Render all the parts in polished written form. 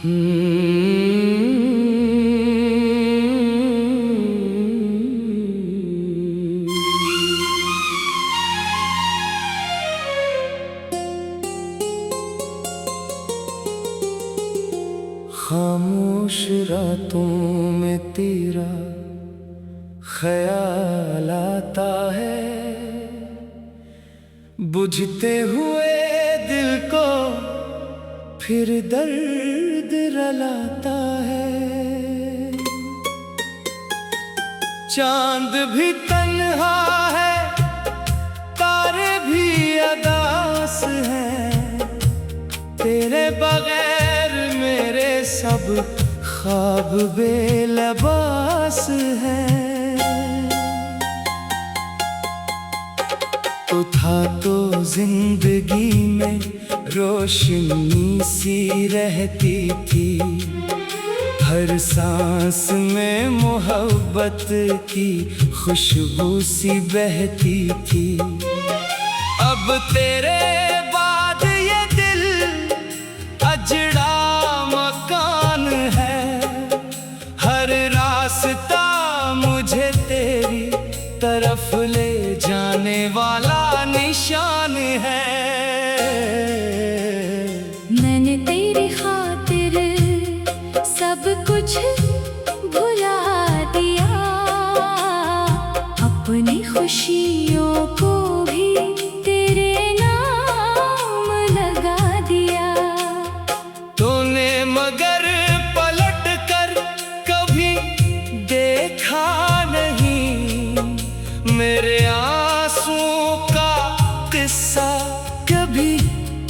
खामोश रातों में तेरा ख्याल आता है, बुझते हुए दिल को फिर दर्द रुलाता है। चांद भी तन्हा है, तारे भी अदास हैं, तेरे बगैर मेरे सब ख्वाब बेलबास हैं। तो था तो जिंदगी में रोशनी सी रहती थी, हर सांस में मोहब्बत की खुशबू सी बहती थी। अब तेरे बाद ये दिल अजड़ा मकान है, हर रास्ता मुझे तेरी तरफ ले जाने वाला निशान है। मैंने तेरी खातिर सब कुछ भुला दिया, अपनी खुशियों को भी तेरे नाम लगा दिया। तूने मगर पलट कर कभी देखा नहीं, मेरे आंसुओं का किस्सा कभी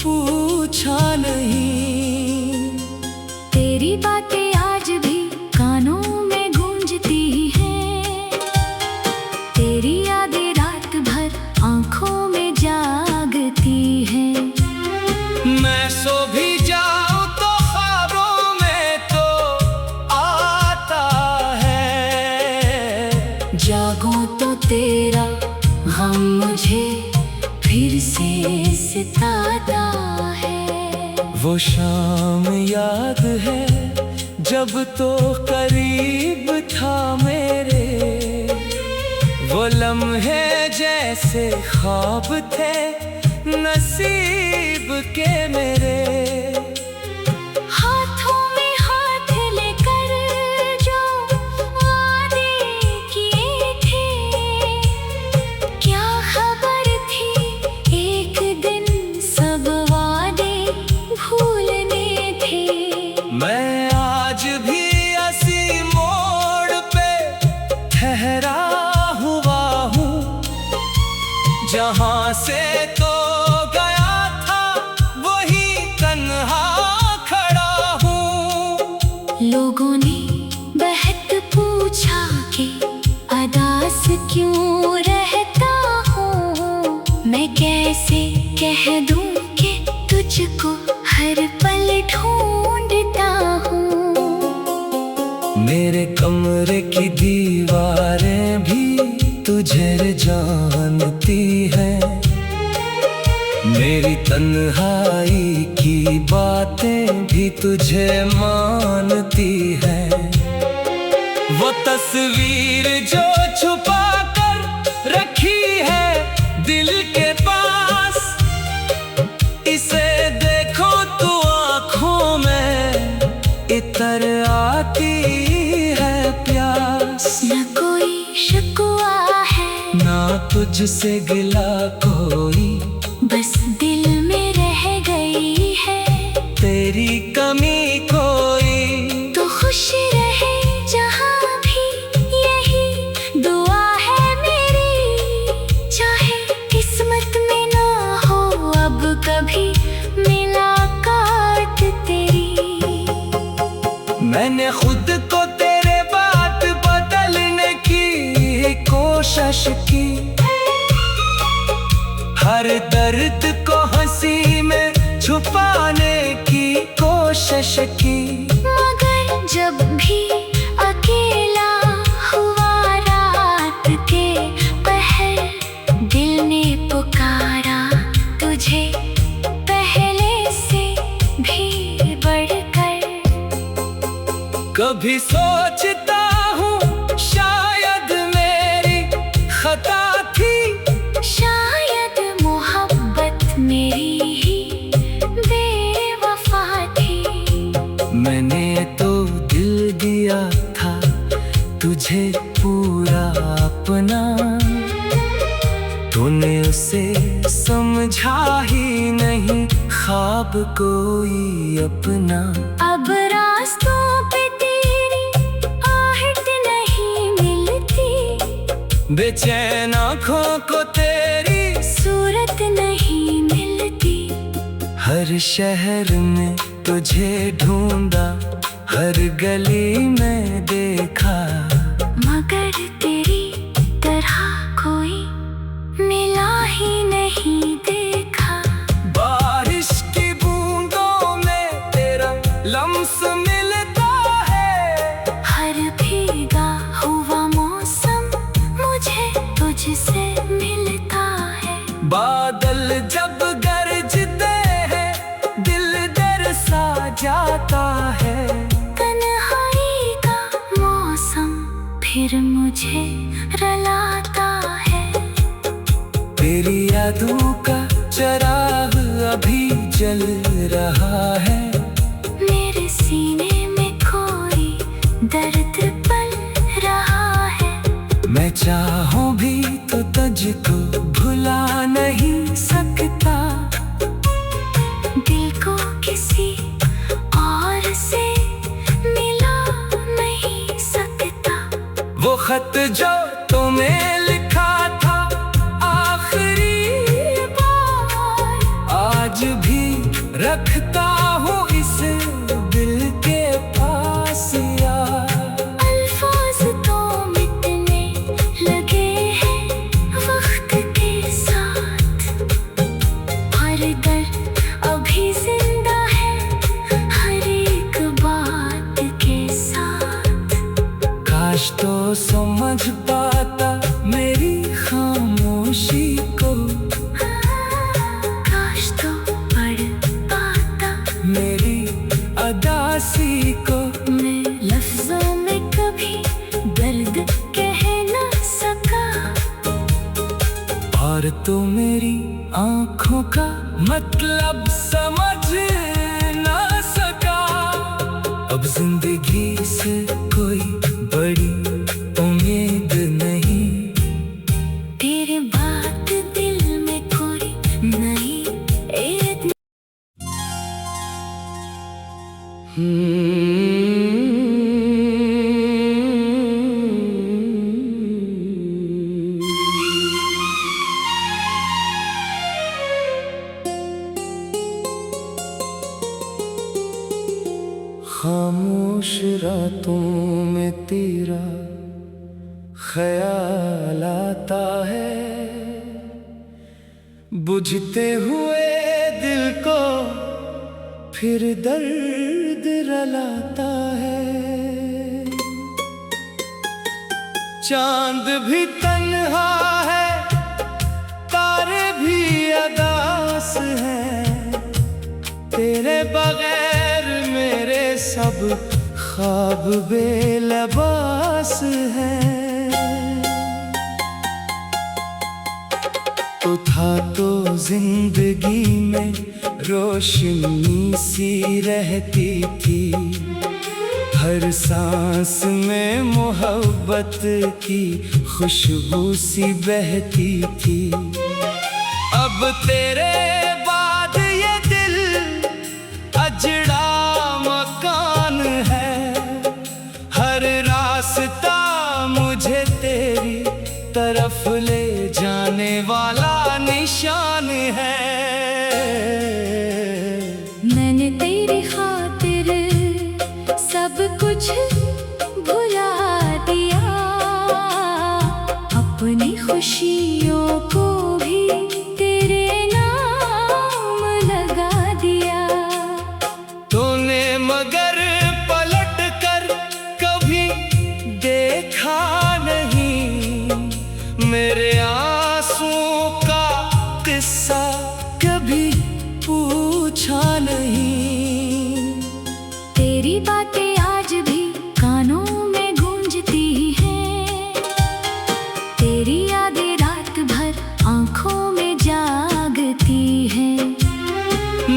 पूछा नहीं। तेरी बातें आज भी कानों में गूंजती हैं, तेरी यादें रात भर आंखों में जागती हैं। मैं सो भी जाऊं तो ख्वाबों में तो आता है, जागूं तो तेरा गम मुझे फिर से सताता है। वो शाम याद है जब तो करीब था मेरे, वो लम्हे जैसे ख्वाब थे नसीब के मेरे। हाथों में हाथ लेकर जो वादे किए थे, क्या खबर थी एक दिन सब वादे भूलने थे। मैं आज भी इसी मोड़ पे ठहरा हुआ हूँ, जहाँ से तो गया था वही तन्हा खड़ा हूँ। लोगों ने बहक पूछा कि अदास क्यों रहता हूँ, मैं कैसे कह दूँ कि तुझको हर पल ढूंढता हूँ। मेरे कमरे की दीवारें भी तुझे जानती हैं, मेरी तन्हाई की बातें भी तुझे मानती हैं। वो तस्वीर जो छुपा कर रखी है दिल के पास, इसे देखो तो आँखों में इतर आती है प्यास। न कोई शिकवा है, ना तुझसे गिला कोई, बस दिल में रह गई है तेरी कमी कोई। तो खुश रहे जहाँ भी, यही दुआ है मेरी। चाहे किस्मत में ना हो अब कभी मुलाकात तेरी। मैंने खुद को तेरे बात बदलने की कोशिश की, हर दर्द को हंसी में छुपाने की कोशिश की। मगर जब भी अकेला हुआ रात के पहर, दिल ने पुकारा तुझे पहले से भी बढ़कर। कभी सोचता हूँ शायद मेरी खता थी, शायद मोहब्बत मेरी ही बेवफा थी। मैंने तो दिल दिया था तुझे पूरा अपना, तूने उसे समझा ही नहीं ख्वाब कोई अपना। अब रास्तों पे तेरी आहट नहीं मिलती, बेचैन आँखों को तेरी सूरत नहीं मिलती। हर शहर में तुझे ढूंढा, हर गली में देखा, मगर तेरी तरह कोई मिला ही नहीं देखा। बारिश की बूंदों में तेरा लम्स मिलता है, हर भीगा हुआ मौसम मुझे तुझसे मिलता है। बादल जब गरजते हैं दिल डर सा जाता है, तन्हाई का मौसम फिर मुझे रुलाता है। तेरी यादों का चिराग अभी जल रहा है, मेरे सीने में कोई दर्द पल रहा है। मैं चाहूं भी तो तुझको भुला नहीं सकता, दिल को किसी और से मिला नहीं सकता। वो खत जो तुम्हें लिखा था आखिरी बार, आज भी रखता हूँ इस दिल के पास यार। अल्फाज तो मिटने लगे हैं वक्त के साथ, हर दर्द अभी जिंदा है हर एक बात के साथ। काश तो समझ पाता मेरी खामोशी को, काश तो पढ़ पाता मेरी अदासी को। मैं लफ्जों में कभी दर्द कह न सका, और तो मेरी आँखों का मतलब समझ ना सका। अब जिंदगी से कोई बड़ी उम्मीद नहीं, तेरे बात दिल में कोई नहीं इतनी। खामोश रातों में तेरा ख्याल आता है, बुझते हुए दिल को फिर दर्द रुलाता है। चांद भी तन्हा है, तारे भी अदास हैं, तेरे बगैर मेरे सब ख्वाब बेलबास हैं। तो था तो जिंदगी में रोशनी सी रहती थी, हर सांस में मोहब्बत की खुशबू सी बहती थी। अब तेरे बाद ये दिल अजड़ा मकान है, हर रास्ता मुझे तेरी तरफ ले जाने वाला निशान है। मैंने तेरी खातिर सब कुछ भुला दिया, अपनी खुशियों को भी तेरे नाम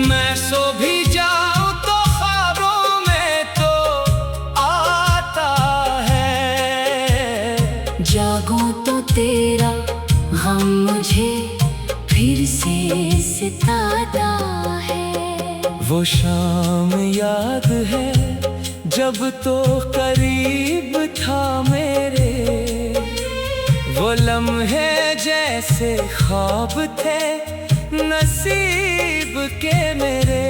मैं सो भी जाऊं तो ख्वाबों में तो आता है। जागूं तो तेरा हम मुझे फिर से सताता है। वो शाम याद है जब तो करीब था मेरे, वो लम्हे जैसे ख्वाब थे नसीब के मेरे।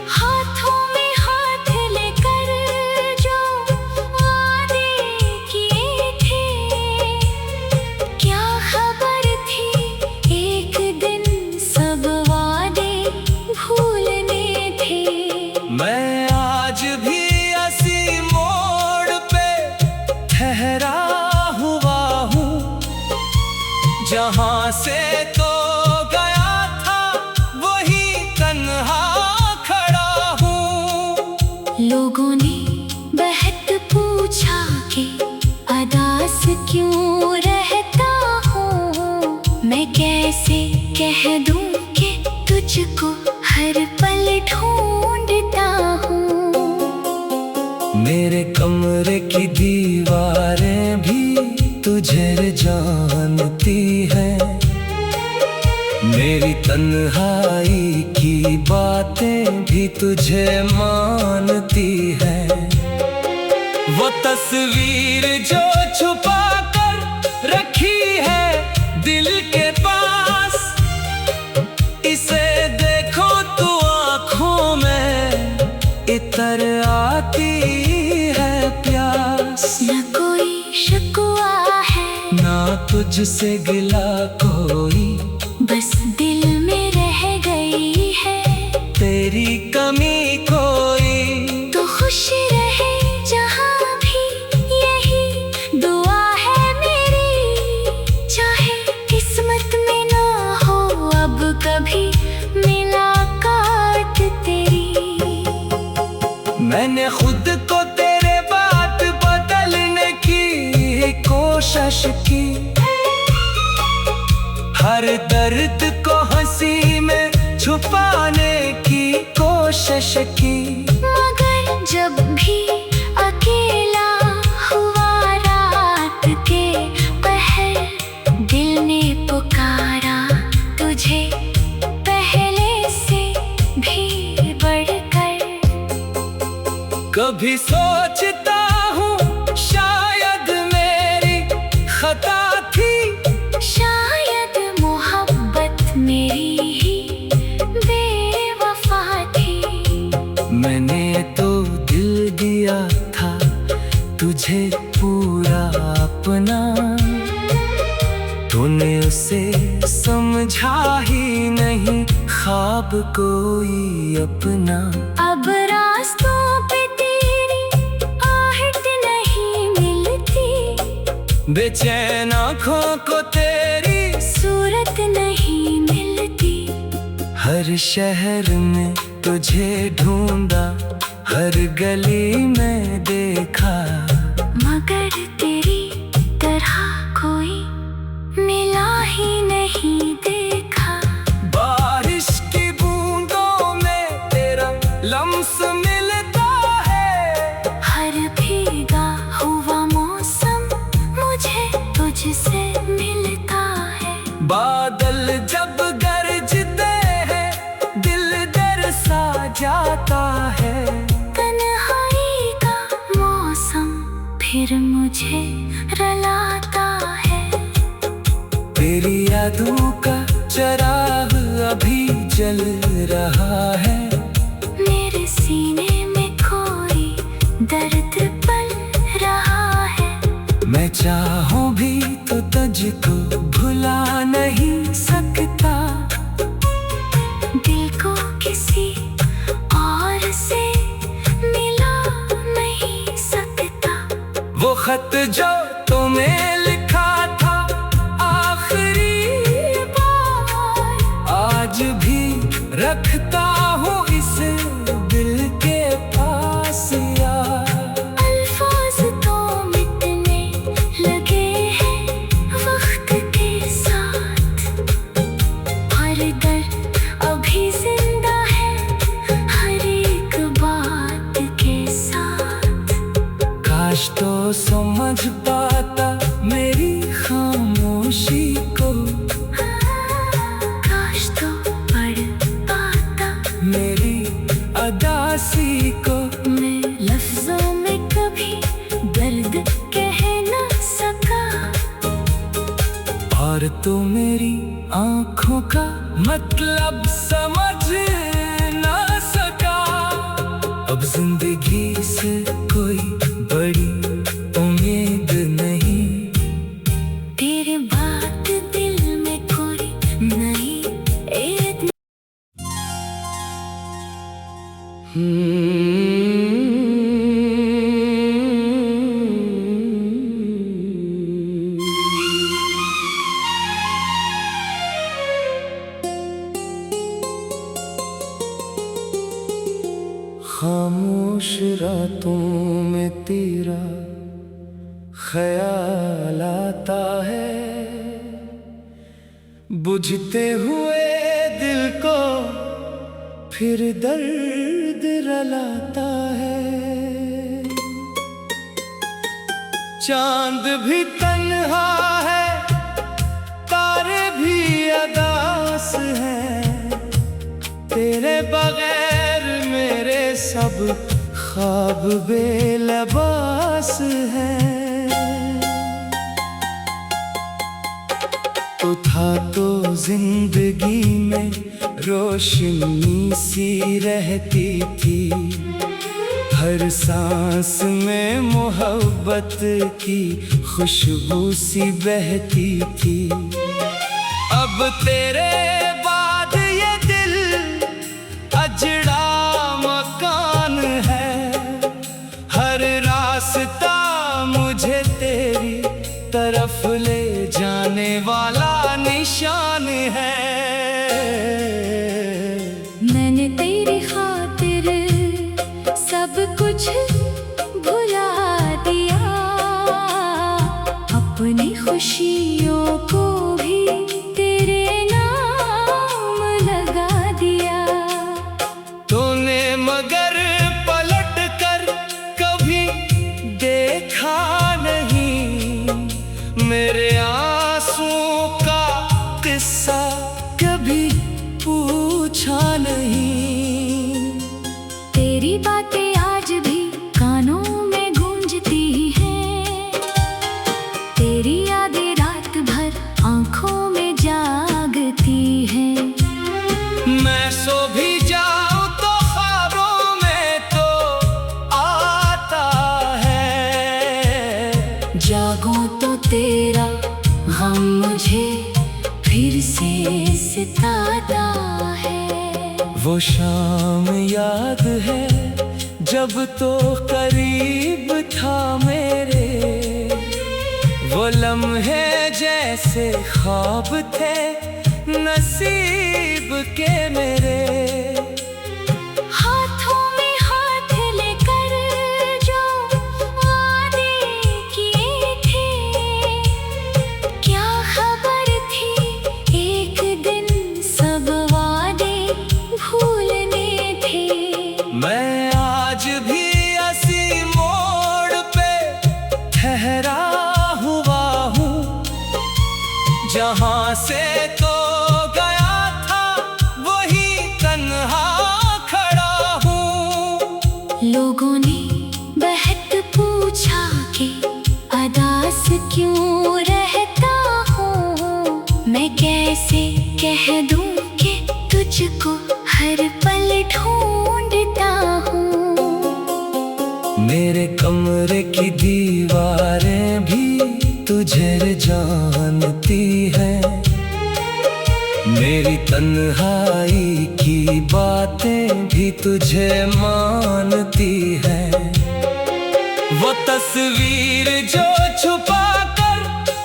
हाथों में हाथ लेकर जो वादे किए थे, क्या खबर थी एक दिन सब वादे भूलने थे। मैं आज भी इसी मोड़ पे ठहरा हुआ हूँ, जहाँ से तो गया था वही तन्हा खड़ा हूँ। लोगों ने बहक पूछा कि अदास क्यों रहता हूँ। मैं कैसे कह दूँ कि तुझको हर पल ढूंढता हूँ। मेरे कमरे की दीवारें भी तुझे जानती है, मेरी तन्हाई की बातें भी तुझे मानती है। वो तस्वीर जो छुपा कर रखी है दिल के पास, इसे देखो तो आँखों में इतर आती है प्यास। न कोई शिकवा है ना तुझसे गिला कोई, बस दिल में रह गई है तेरी कमी कोई। तो खुश रहे जहाँ भी यही दुआ है मेरी। चाहे किस्मत में ना हो अब कभी मुलाकात तेरी। मैंने खुद को तेरे बात बदलने की कोशिश की, हर दर्द को हंसी में छुपाने की कोशिश की। मगर जब भी अकेला हुआ रात के पहर, दिल ने पुकारा तुझे पहले से भी बढ़कर। कभी सोचता हूँ शायद मेरी खता थी, शायद मोहब्बत मेरी ही बेवफा थी। मैंने तो दिल दिया था तुझे पूरा अपना, तूने उसे समझा ही नहीं ख्वाब कोई अपना। अब रास्तों पे तेरी आहट नहीं मिलती, बेचैन आँखों को तेरी सूरत नहीं मिलती। हर शहर में तुझे ढूंढा, हर गली में देखा, मगर तेरी तरह कोई मिला ही नहीं देखा। बारिश की बूंदों में तेरा लम्स मिलता है, हर भीगा हुआ मौसम मुझे तुझसे मिलता है। बादल जब गरजते हैं दिल डर सा जाता है। तन्हाई का मौसम फिर मुझे रुलाता है। तेरी यादों का चराग अभी जल रहा है, मेरे सीने में कोई दर्द पल रहा है। मैं चाहूं भी तो तुझको भुला नहीं सकता, दिल को किसी और से मिला नहीं सकता। वो खत जो तुम्हें लिखा था आखिरी बार, आज भी रखता हूँ इस दिल के पास यार। अल्फाज तो मिटने लगे हैं वक्त के साथ, और दर्द अभी अब जिंदगी से कोई बड़ी उम्मीद नहीं, तेरे बात दिल में कोई नहीं एक खामोश रातों में तेरा ख्याल आता है, बुझते हुए दिल को फिर दर्द रुलाता है। चांद भी तन्हा है, तारे भी अदास हैं, तेरे बगैर मेरे सब ख्वाब बेलबास हैं। तो था तो जिंदगी में रोशनी सी रहती थी, हर सांस में मोहब्बत की खुशबू सी बहती थी। अब तेरे बाद ये दिल अजड़ा मकान है, हर रास्ता मुझे तेरी तरफ ले जाने वाला निशान है। मैंने तेरी खातिर सब कुछ भुला दिया, अपनी खुशियों को भी तेरे नाम लगा दिया। तूने मगर पलट कर कभी देखा नहीं, मेरे आंसुओं का किस्सा कभी पूछा नहीं। तेरी बातें आज भी कानों में गूंजती हैं, तेरी यादें रात भर आंखों में जागती हैं। मैं सो भी जाऊं तो ख्वाबों में तो आता है, जागूं तो तेरा गम मुझे फिर से सताता है। वो शाम याद है जब तो करीब था मेरे, वो लम्हे जैसे ख्वाब थे नसीब के मेरे। हाथों में हाथ लेकर जो वादे किए थे, क्या खबर थी एक दिन सब वादे भूलने थे। मैं आज भी इसी मोड़ पे ठहरा हुआ हूँ, जहाँ से तो गया था वही तन्हा खड़ा हूँ। लोगों ने बहक पूछा कि अदास क्यों रहता हूँ, मैं कैसे कह दूँ कि तुझको हर पल ढूंढता हूँ। मेरे कमरे की दीवारें भी तुझे जानती हैं, मेरी तन्हाई की बातें भी तुझे मानती हैं। वो तस्वीर जो छुपा कर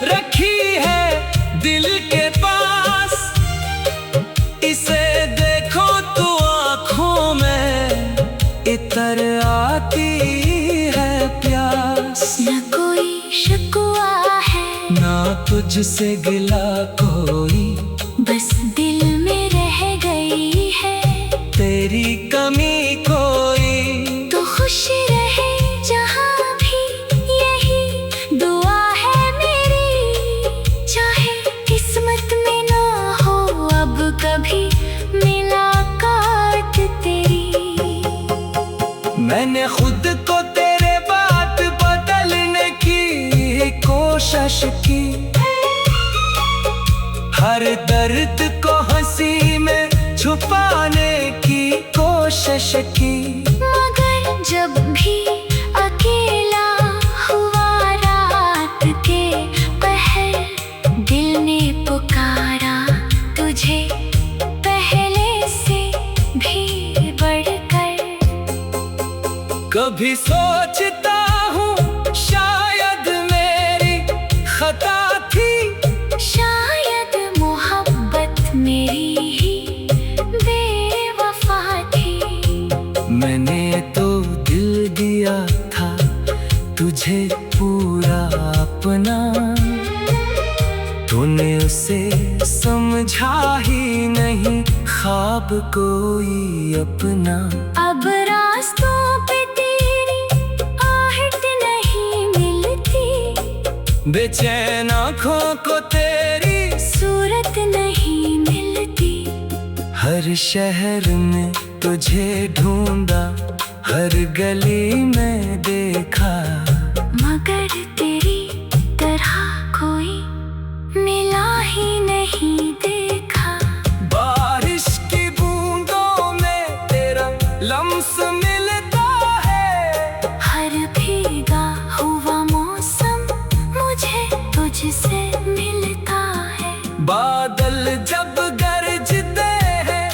रखी है दिल के पास, इसे देखो तो आँखों में इतर आती है प्यास। न कोई शिकवा है, ना तुझसे गिला कोई, बस दिल में रह गई है तेरी कमी कोई। तो खुश रहे जहाँ भी, यही दुआ है मेरी, चाहे किस्मत में ना हो अब कभी मुलाकात तेरी। मैंने खुद को तेरे बात बदलने की कोशिश की, हर दर्द को हंसी में छुपाने की कोशिश की, मगर कभी सोचता हूँ शायद मेरी खता थी, शायद मोहब्बत मेरी ही बेवफा थी। मैंने तो दिल दिया था तुझे पूरा अपना, तूने उसे समझा ही नहीं ख्वाब कोई अपना। अब रास्तों पे तेरी आहट नहीं मिलती, बेचैन आँखों को तेरी सूरत नहीं मिलती। हर शहर में तुझे ढूंढा, हर गली में देखा, मगर तेरी तरह कोई मिला ही नहीं देखा। बारिश की बूंदों में तेरा लम्स मिलता है, हर भीगा हुआ मौसम मुझे तुझसे मिलता है। बादल जब गरजते हैं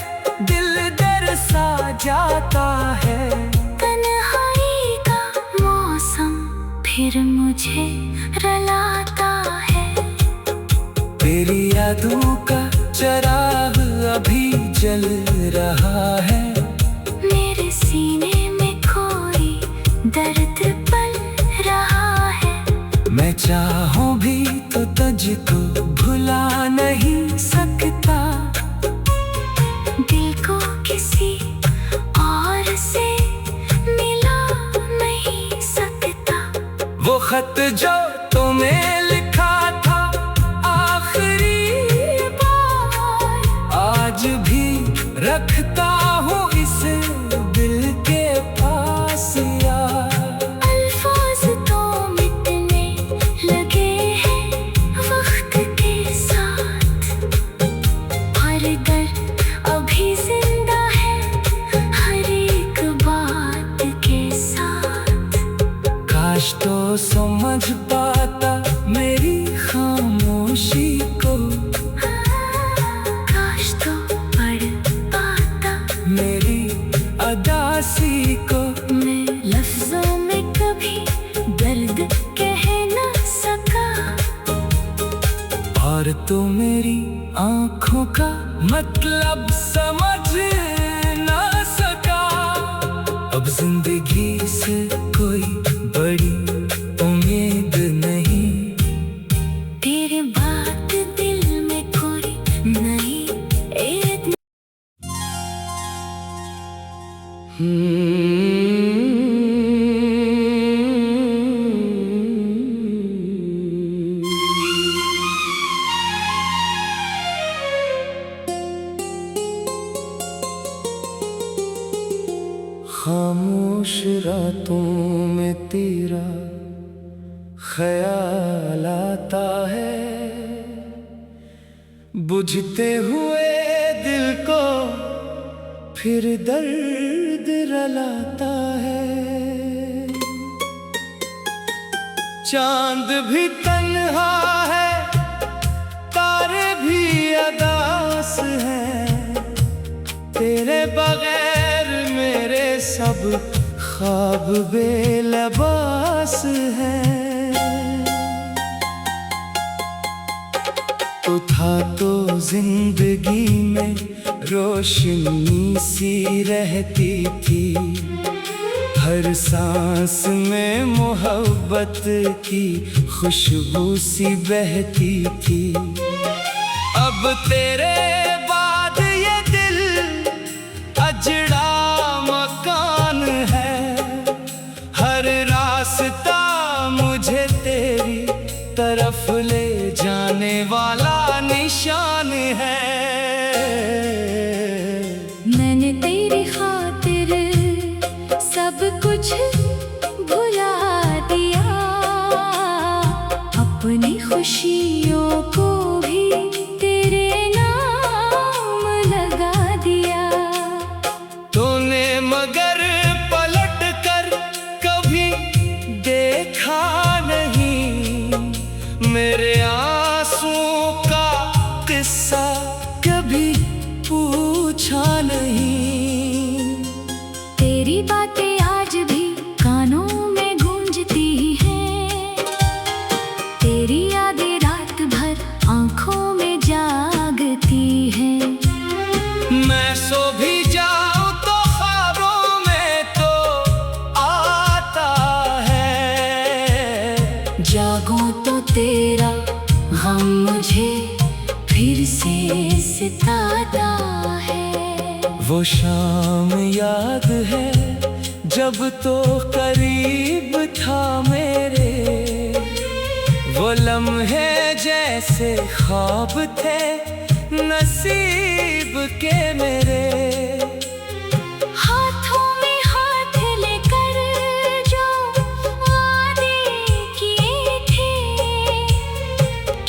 दिल डर सा जाता है, तन्हाई का मौसम फिर मुझे रुलाता है। तेरी यादों का चिराग अभी जल रहा है, मेरे सीने में कोई दर्द पल रहा है। मैं चाहूं भी तो तुझको भुला नहीं सकता, दिल को किसी और से मिला नहीं सकता। वो खत जो तुम्हें लिखा था आखिरी बार, आज भी रखता हूँ इस दिल के पास यार। अल्फाज तो मिटने लगे हैं वक्त के साथ, हर दर्द अभी जिंदा है हर एक बात के साथ। काश तो समझ पाता मेरी खामोशी को, काश तो पढ़ पाता मेरी अदासी को। मैं लफ्जों में कभी दर्द कह न सका, और तो मेरी आंखों का मतलब समझ ना सका। अब जिंदगी से कोई बड़ी उम्मीद नहीं, तेरे बात दिल में कोई नहीं एक। खामोश रातों में तेरा ख्याल आता है, बुझते हुए दिल को फिर दर्द रुलाता है। चांद भी तन्हा है, तारे भी अदास हैं, तेरे बगैर मेरे सब ख्वाब बेलबास हैं। तो था तो जिंदगी में रोशनी सी रहती थी, हर सांस में मोहब्बत की खुशबू सी बहती थी। अब तेरे बाद ये दिल अजड़ा मकान है, हर रास्ता मुझे तेरी तरफ ले जाने वाला निशान है। मैंने तेरी खातिर सब कुछ भुला दिया, अपनी खुशियों को भी तेरे नाम लगा दिया। तूने मगर पलट कर कभी देखा नहीं, मेरे आंसुओं का किस्सा कभी पूछा नहीं। तेरी बातें आज भी वो शाम याद है जब तो करीब था मेरे, वो लम्हे जैसे ख्वाब थे नसीब के मेरे। हाथों में हाथ लेकर जो वादे किए थे,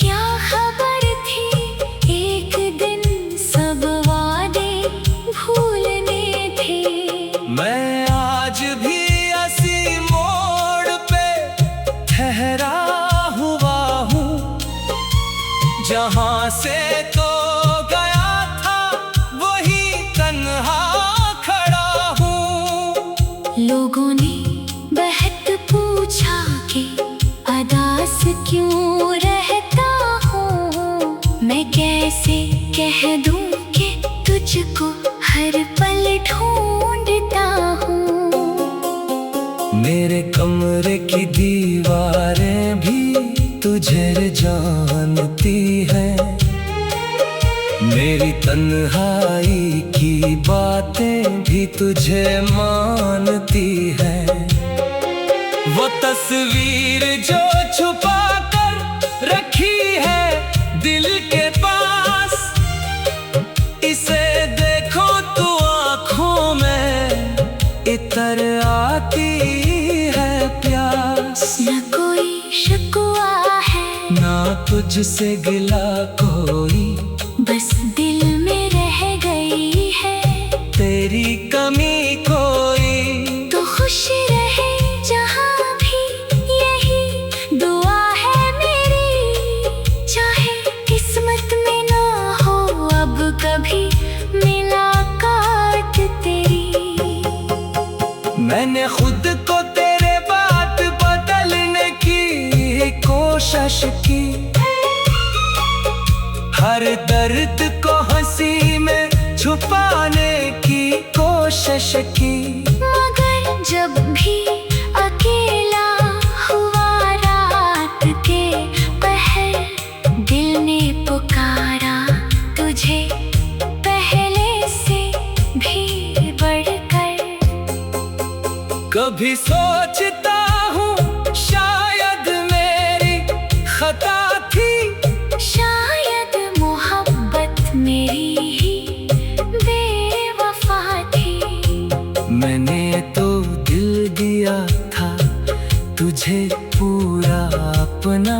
क्या खबर थी एक दिन सब वादे भूलने थे। मैं आज भी इसी मोड़ पे ठहरा हुआ हूँ, जहाँ से तो गया था वही तन्हा खड़ा हूँ। लोगों ने बहक पूछा कि अदास क्यों रहता हूँ, मैं कैसे कह दूँ कि तुझको हर पल ढूंढता हूँ। मेरे कमरे की दीवारें भी तुझे जानती है, मेरी तन्हाई की बातें भी तुझे मानती है। वो तस्वीर जो छुपा कर रखी है दिल के पास, इसे देखो तो आँखों में इतर आती है प्यास। न कोई शिकवा है ना तुझसे गिला कोई, बस दिल में रह गई है तेरी कमी कोई। तो खुश रहे जहाँ भी यही दुआ है मेरी, चाहे किस्मत में ना हो अब कभी मुलाकात तेरी। मैंने खुद को तेरे बात बदलने की कोशिश की, हर दर्द को हंसी में छुपाने की कोशिश की। मगर जब भी अकेला हुआ रात के पहर, दिल ने पुकारा तुझे पहले से भी बढ़कर। कभी सोचता हूँ शायद मेरी खता थी, शायद मोहब्बत मेरी ही बेवफा थी। मैंने तो दिल दिया था तुझे पूरा अपना,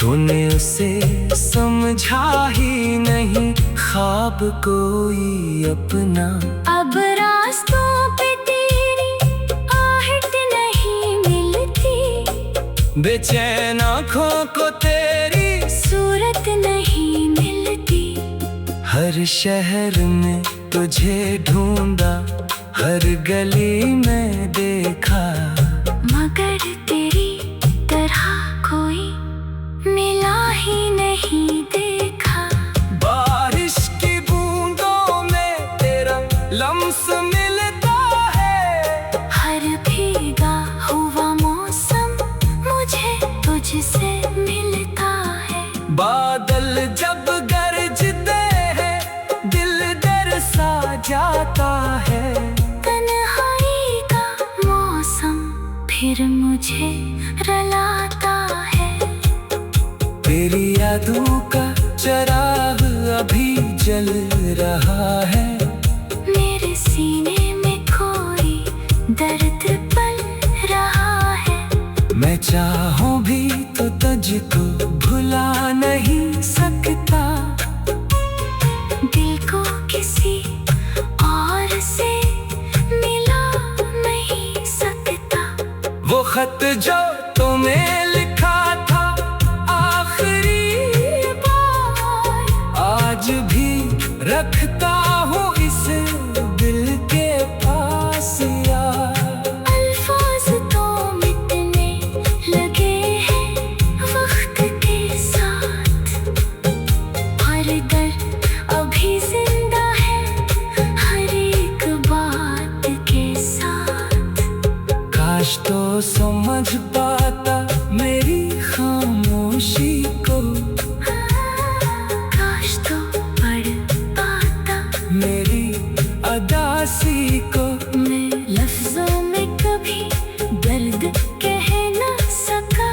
तूने उसे समझा ही नहीं ख्वाब कोई अपना। अब रास्तों पे तेरी आहट नहीं मिलती, बेचैन आँखों को तेरी सूरत नहीं मिलती। हर शहर में तुझे ढूंढा, हर गली में देखा, मगर तेरी तरह कोई मिला ही नहीं देखा। बारिश की बूंदों में तेरा लम्स मिलता है, हर भीगा हुआ मौसम मुझे तुझसे मिलता है। बादल जब गरजते हैं दिल डर सा जाता है, तन्हाई का मौसम फिर मुझे रलाता है। तेरी यादों का चिराग अभी जल रहा है, मेरे सीने में कोई दर्द पल रहा है। मैं चाहूं भी तो तुझको भुला नहीं सकता, दिल को किसी और से मिला नहीं सकता। वो खत जो तुम्हें लिखा था आखिरी बार, आज भी रखता हूँ इस दिल के पास यार। अल्फाज तो मिटने लगे हैं वक्त के साथ, हर दर्द अभी जिंदा है हर एक बात के साथ। काश तो समझ पाता किसी को मैं लफ्जों में कभी दर्द कह ना सका,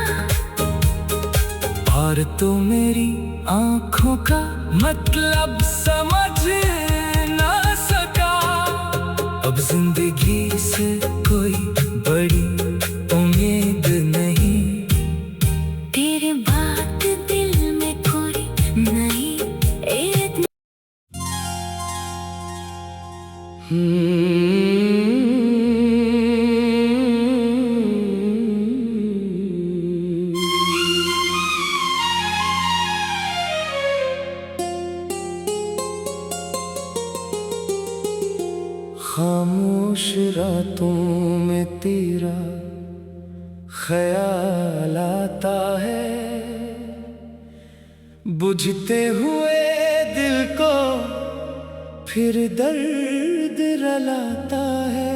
और तो मेरी आंखों का मतलब समझ ना सका। अब जिंदगी से कोई बड़ी उम्मीद नहीं, तेरे बात दिल में कोई नहीं। खामोश रातों में तेरा ख्याल आता है, बुझते हुए दिल को फिर दर्द रुलाता है।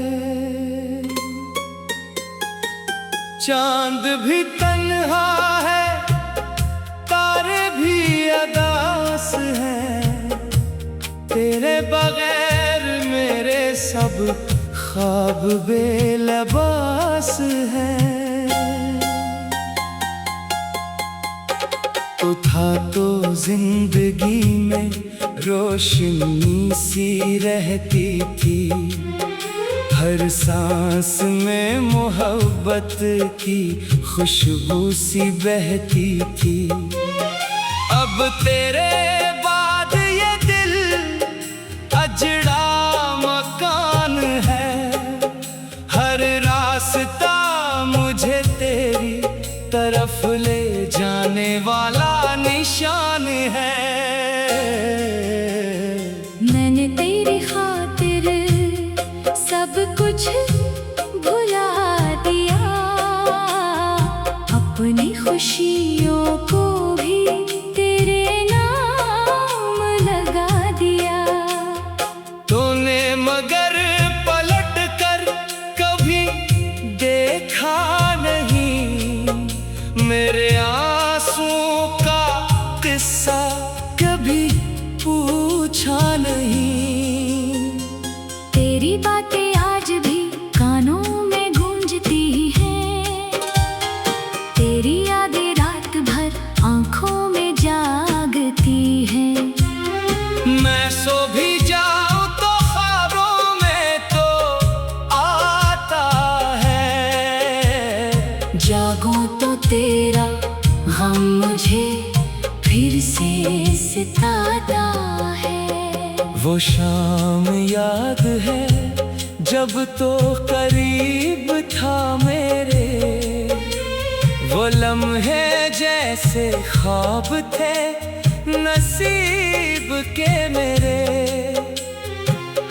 चांद भी तन्हा है, तारे भी अदास हैं, तेरे बगैर मेरे सब ख्वाब बेलबास हैं। तो था तो जिंदगी में रोशनी सी रहती थी, हर सांस में मोहब्बत की खुशबू सी बहती थी। अब तेरे बाद ये दिल अजड़ा मकान है, हर रास्ता मुझे तेरी तरफ ले जाने वाला निशान है। मैंने तेरी खातिर सब कुछ भुला दिया, अपनी खुशियों को भी तेरे नाम लगा दिया। तूने मगर पलट कर कभी देखा नहीं, मेरे आंसुओं का किस्सा कभी पूछा नहीं। तेरी बातें आज भी कानों में गूंजती हैं, तेरी यादें रात भर आंखों में जागती हैं। मैं सो भी जाऊं तो ख्वाबों में तो आता है, जागूं तो तेरा गम मुझे फिर से सताता है। वो शाम याद है जब तो करीब था मेरे, वो लम्हे जैसे ख्वाब थे नसीब के मेरे।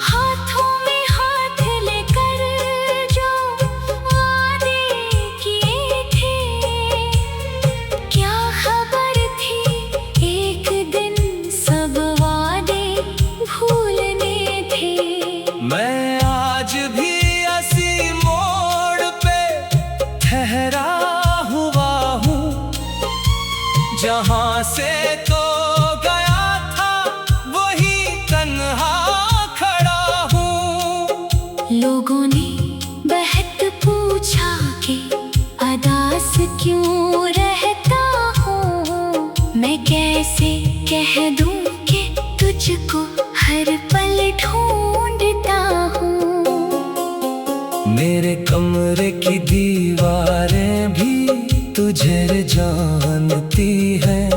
हाथों में हाथ लेकर जो वादे किए थे, क्या खबर थी एक दिन सब वादे भूलने थे। मैं आज भी इसी मोड़ पे ठहरा हुआ हूँ, जहाँ से तो गया था वही तन्हा खड़ा हूँ। लोगों ने बहक पूछा कि अदास क्यों रहता हूँ, मैं कैसे कह दूँ कि तुझको हर पल ढूंढता हूँ। मेरे कमरे की दीवारें भी तुझे जानती हैं,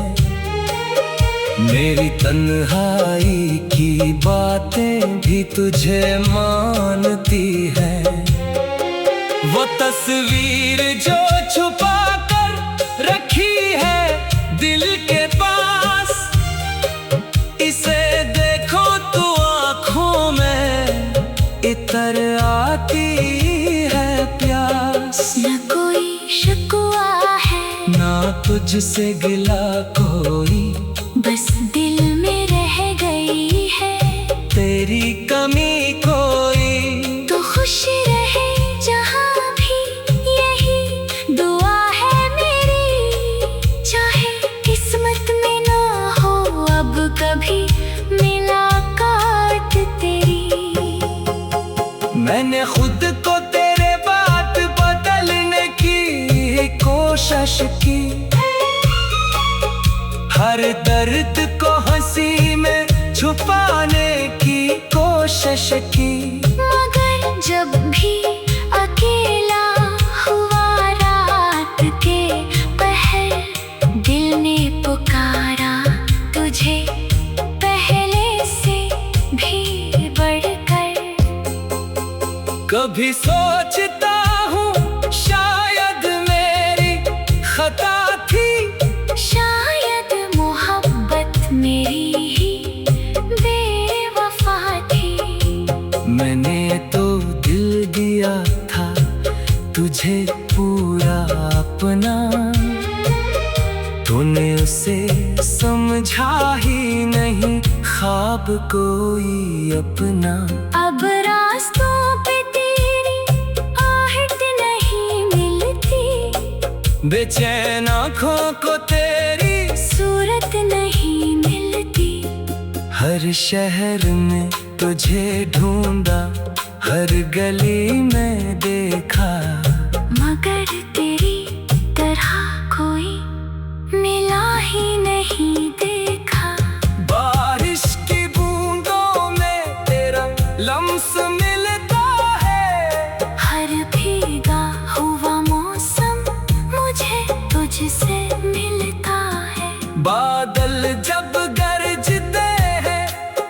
मेरी तन्हाई की बातें भी तुझे मानती हैं। वो तस्वीर जो छुपा कर रखी है दिल के पास, इसे देखो तो आँखों में इतर आती है प्यास। न कोई शिकवा है, ना तुझसे गिला कोई, बस दिल में रह गई है तेरी कमी कोई। तो खुश रहे जहाँ भी, यही दुआ है मेरी। चाहे किस्मत में ना हो अब कभी मुलाकात तेरी। मैंने खुद को तेरे बात बदलने की कोशिश की, हर दर्द को हंसी में छुपाने की कोशिश की। मगर जब भी अकेला हुआ रात के पहर, दिल ने पुकारा तुझे पहले से भी बढ़कर। कभी सोचता हूँ शायद मेरी खता थी, शायद मोहब्बत मेरी ही बेवफा थी। मैंने तो दिल दिया था तुझे पूरा अपना, तूने उसे समझा ही नहीं ख्वाब कोई अपना। अब रास्तों पे तेरी आहट नहीं मिलती, बेचैन आँखों को तेरी सूरत नहीं मिलती। हर शहर में तुझे ढूंढा, हर गली में देखा, मगर तेरी तरह कोई मिला ही नहीं देखा। बारिश की बूंदों में तेरा लम्स मिलता है, हर भीगा हुआ मौसम मुझे तुझसे मिलता है। बादल जब गरजते हैं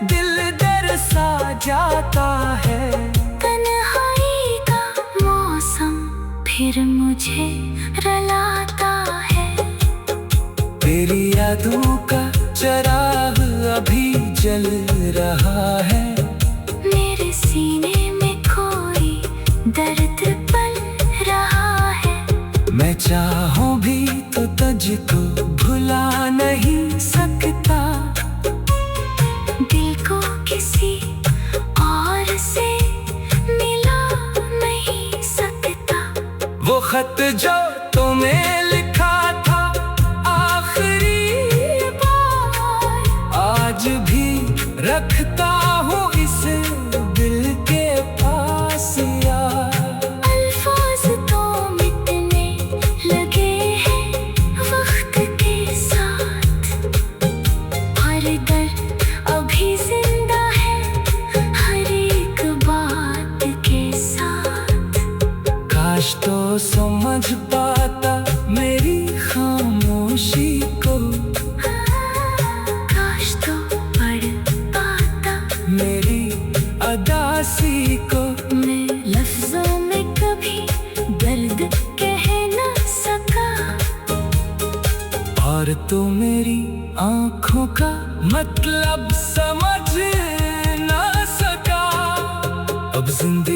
दिल डर सा जाता है, तन्हाई का मौसम फिर मुझे रुलाता है। तेरी यादों का चिराग अभी जल रहा है, मेरे सीने में कोई दर्द पल रहा है। मैं चाहूं भी तो तुझको भुला नहीं सकता, दिल को किसी और से मिला नहीं सकता। वो खत जो तुम्हें लिखा था आखिरी बार, आज भी रखता हूँ इस दिल के पास यार। अल्फाज तो मिटने लगे हैं वक्त के साथ, हर दर्द अभी जिंदा है हर एक बात के साथ। काश तो समझ पाता मेरी खामोशी को, काश तो पढ़ पाता मेरी अदासी को। मैं लफ्जों में कभी दर्द कह न सका, और तो मेरी आंखों का मतलब समझ ना सका। अब जिंदगी